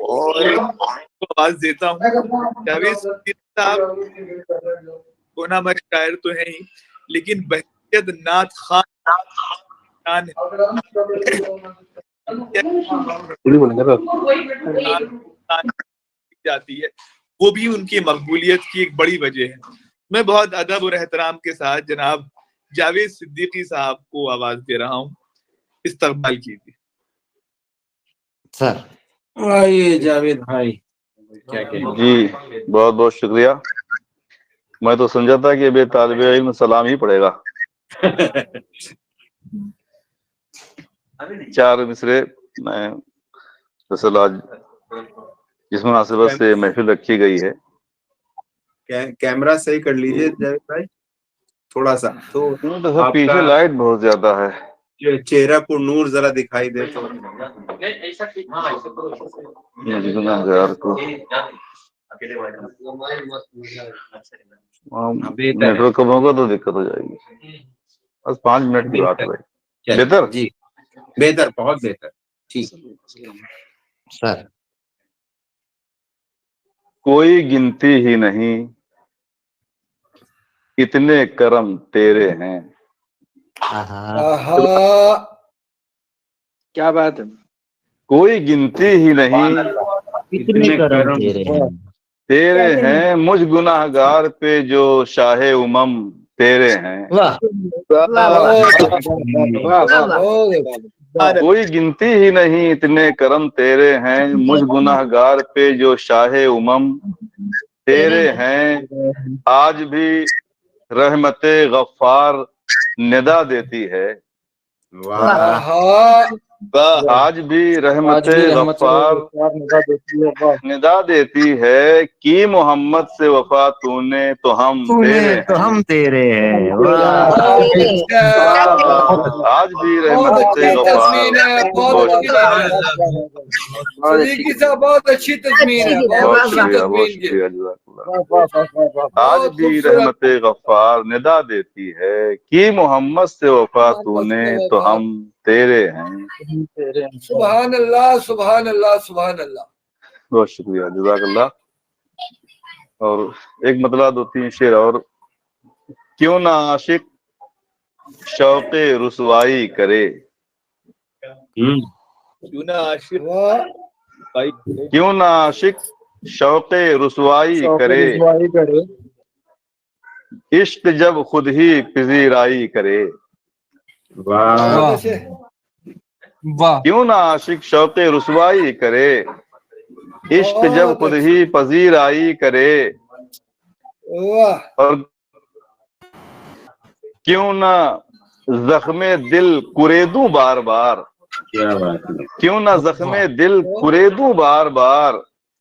और आवाज देता हूँ। जावेद सिद्दीकी साहब कोनामर शायर तो है ही, लेकिन बहरियत नात खान जाती है, वो भी उनकी मकबूलियत की एक बड़ी वजह है। मैं बहुत अदब और एहतराम के साथ जनाब जावेद सिद्दीकी साहब को आवाज दे रहा हूँ, इस्तकबाल कीजिए सर। आइए जावेद भाई, क्या कहेंगे? जी बहुत बहुत शुक्रिया। मैं तो समझा था कि अभी तालिब इल्म सलाम ही पड़ेगा। 4 मिसरे मैं दरअसल आज जिस मुनासिबत से महफिल रखी गई है। कैमरा सही कर लीजिए जावेद भाई, थोड़ा सा तो आपका पीछे लाइट बहुत ज्यादा है, चेहरा को नूर जरा दिखाई दे तो। नेटवर्क कम होगा तो दिक्कत हो जाएगी। बस 5 मिनट की बात है भाई। बेहतर जी, बेहतर, बहुत बेहतर। ठीक सर। कोई गिनती ही नहीं इतने करम तेरे हैं। क्या बात है। कोई गिनती ही नहीं इतने करम तेरे हैं, मुझ गुनाहगार पे जो शाहे उमम तेरे हैं। वाह कोई गिनती ही नहीं इतने करम तेरे हैं, मुझ गुनाहगार पे जो शाहे उमम तेरे हैं। आज भी रहमते गफ्फार निदा देती है। आज भी रहमते गफ्फार निदा देती है कि मोहम्मद से वफा तूने तो हम तेरे हैं। आज भी रहमते गफ्फार। बहुत अच्छी तस्वीर है, बहुत शुक्रिया, बहुत शुक्रिया, जज़ाकल्लाह। आज भी रहमते गफ्फार निदा देती है कि मोहम्मद से वफा तूने तो हम तेरे हैं। सुभान अल्लाह, सुभान अल्लाह, सुभान अल्लाह। बहुत शुक्रिया, जज़ाकल्लाह। और एक मतलब 2-3 शेर और। क्यों ना आशिक शौक़े रुसवाई करे, क्यों ना आशिक शौक़े रुसवाई करे, इश्क जब खुद ही पजीराई करे। क्यों ना आशिक शौक़े रुसवाई करे, इश्क जब खुद ही पजीराई करे। और क्यों ना जख्मे दिल कुरेदूं बार बार, क्यों ना जख्मे दिल कुरेदूं बार बार,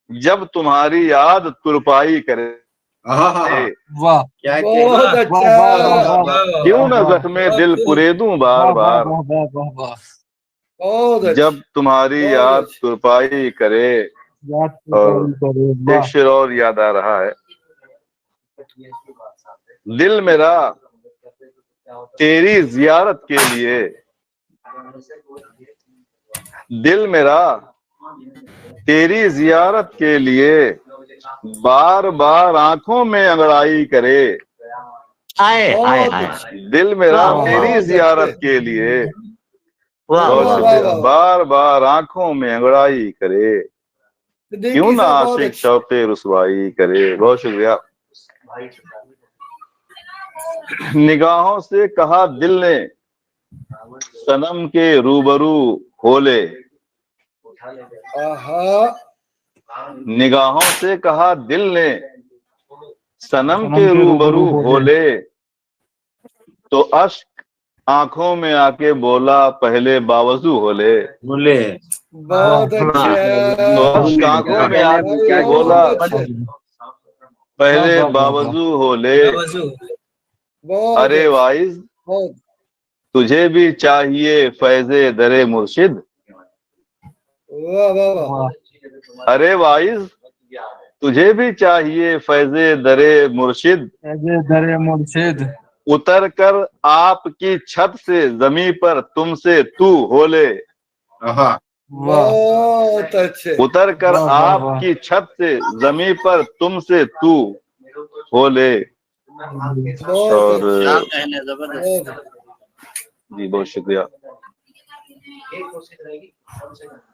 जब तुम्हारी याद तुरपाई करे। वाह, क्या क्यों ना जख्मे दिल कुरेदूं बार बार, जब तुम्हारी याद तुरपाई करे। और एक शेर और याद आ रहा है। दिल मेरा तेरी जियारत के लिए, दिल मेरा तेरी जियारत के लिए बार बार आंखों में अंगड़ाई करे। दिल मेरा तेरी जियारत के लिए बार बार आंखों में अंगड़ाई करे। क्यों ना आशिक शौक़े रुसवाई करे। बहुत शुक्रिया। निगाहों से कहा दिल ने सनम के रूबरू होले, निगाहों से कहा दिल ने सनम के रूबरू होले, तो अश्क आंखों में आके बोला पहले बावजू होले। बहुत अच्छा। तो अश्क आंखों में आके बोला पहले बावजू होले। अरे वाइज तुझे भी चाहिए फैज़े दरे मुर्शिद। अरे वाइज तुझे भी चाहिए फैज़े दरे मुर्शिद। उतर कर आपकी छत से जमी पर तुमसे तू होले। बहुत अच्छे। उतर कर आपकी छत से जमीन पर तुमसे तू हो ले। बहुत और क्या कहने, जबरदस्त। जी बहुत शुक्रिया।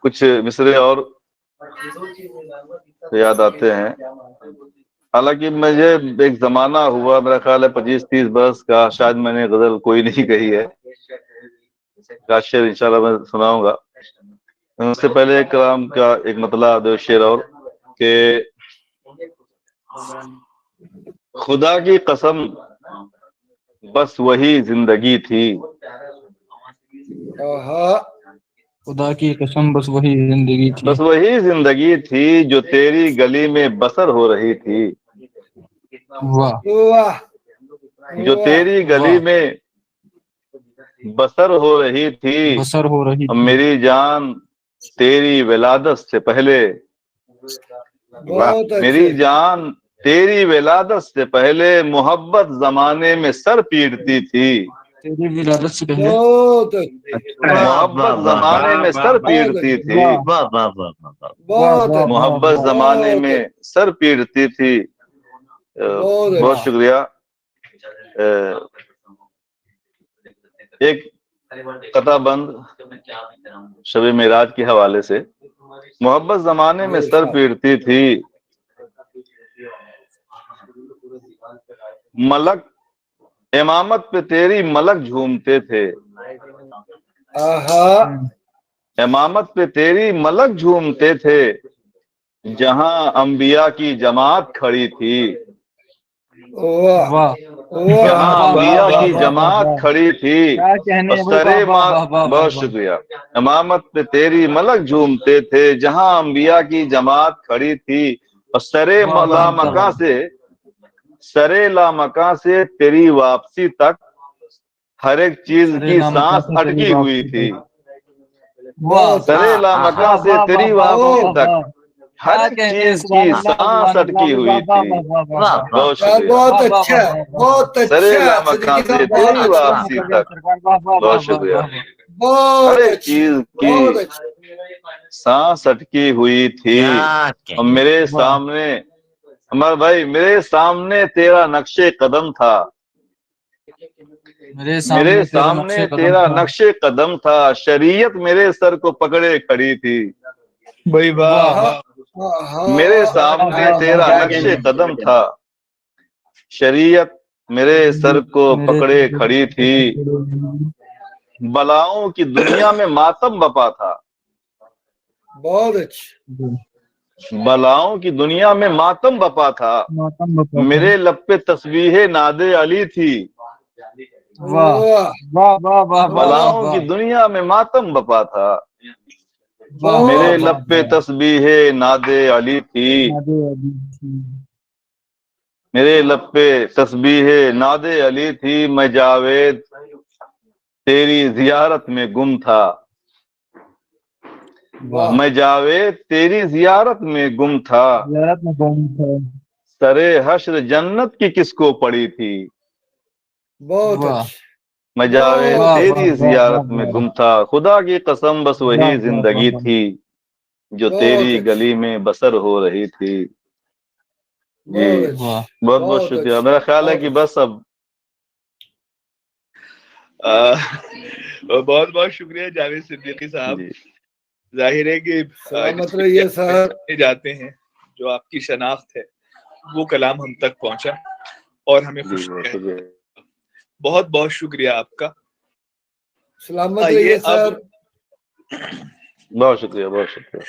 कुछ मिसरे और याद आते हैं। हालांकि मुझे एक जमाना हुआ, मेरा ख्याल है 25-30 बरस का, शायद मैंने गजल कोई नहीं कही है। शेर इंशाल्लाह मैं सुनाऊंगा। उससे पहले एक कलाम का एक मतला दो शेर और के खुदा की कसम बस वही जिंदगी थी। खुदा की कसम बस वही जिंदगी थी। बस वही जिंदगी थी जो तेरी गली में बसर हो रही थी। वाह वाह। जो तेरी गली में बसर हो रही थी। बसर हो रही थी। मेरी जान तेरी विलादत से पहले, बहुत मेरी अच्छे। जान तेरी विलादत से पहले मोहब्बत जमाने में सर पीटती थी। तेरी विलादत से पहले बहुत अच्छे। मोहब्बत जमाने में सर पीटती थी। वाह वाह वाह वाह। बहुत अच्छे। मोहब्बत जमाने बहुत में सर पीटती थी। बहुत बहुत शुक्रिया। एक कताबंद शब मेराज के हवाले से, मोहब्बत जमाने में सर पीटती थी। मलक इमामत पे तेरी मलक झूमते थे। इमामत पे तेरी मलक झूमते थे। जहां अंबिया की जमात खड़ी थी। वाह जहां अंबिया की जमात खड़ी थी। क्या कहने। और सरे बहुत शुक्रिया। इमामत पे तेरी मलक झूमते थे जहां अंबिया की जमात खड़ी थी। और सरे लामका से तेरी वापसी तक हर एक चीज की सांस अटकी हुई थी। सरे लामका से तेरी वापसी तक हर एक चीज की सांस अटकी हुई थी। बहुत शुक्रिया। बहुत अच्छा। बहुत सरे अच्छा। लामका से बहुत तेरी अच्छा। वापसी तक बहुत शुक्रिया। हर बहुत एक अच्छी। चीज बहुत की अच्छी। सांस अटकी हुई थी। और मेरे सामने, हमारे भाई, मेरे सामने तेरा नक्शे कदम था। मेरे सामने तेरा नक्शे कदम था। शरीयत मेरे सर को पकड़े खड़ी थी। भाई वाह। मेरे सामने तेरा नक्शे कदम था। शरीयत मेरे सर को पकड़े खड़ी थी। बलाओं की दुनिया में मातम बपा था। बहुत अच्छी। बलाओं की दुनिया में मातम बपा था। मेरे लब पे तस्बीह नादे अली थी। वाह वाह वाह वाह। बलाओं की दुनिया में मातम बपा था। मेरे लब पे तस्बीह नादे अली थी। मेरे लब पे तस्बीह नादे अली थी। मैं जावेद तेरी जियारत में गुम था। मैं जावेद तेरी जियारत में गुम था। सरे हश्र जन्नत की किसको पड़ी थी। बहुत अच्छी। मैं जावेद तेरी जियारत में गुम था। खुदा की कसम बस वही जिंदगी थी जो तेरी गली में बसर हो रही थी। जी बहुत बहुत शुक्रिया। मेरा ख्याल है कि बस अब बहुत बहुत शुक्रिया जावेद सिद्दीकी साहब। जाहिर है कि रहिए सर। जाते हैं जो आपकी शनाख्त है वो कलाम हम तक पहुंचा और हमें खुशी है। बहुत बहुत शुक्रिया आपका। सलामत रहिए सर। बहुत शुक्रिया बहुत शुक्रिया।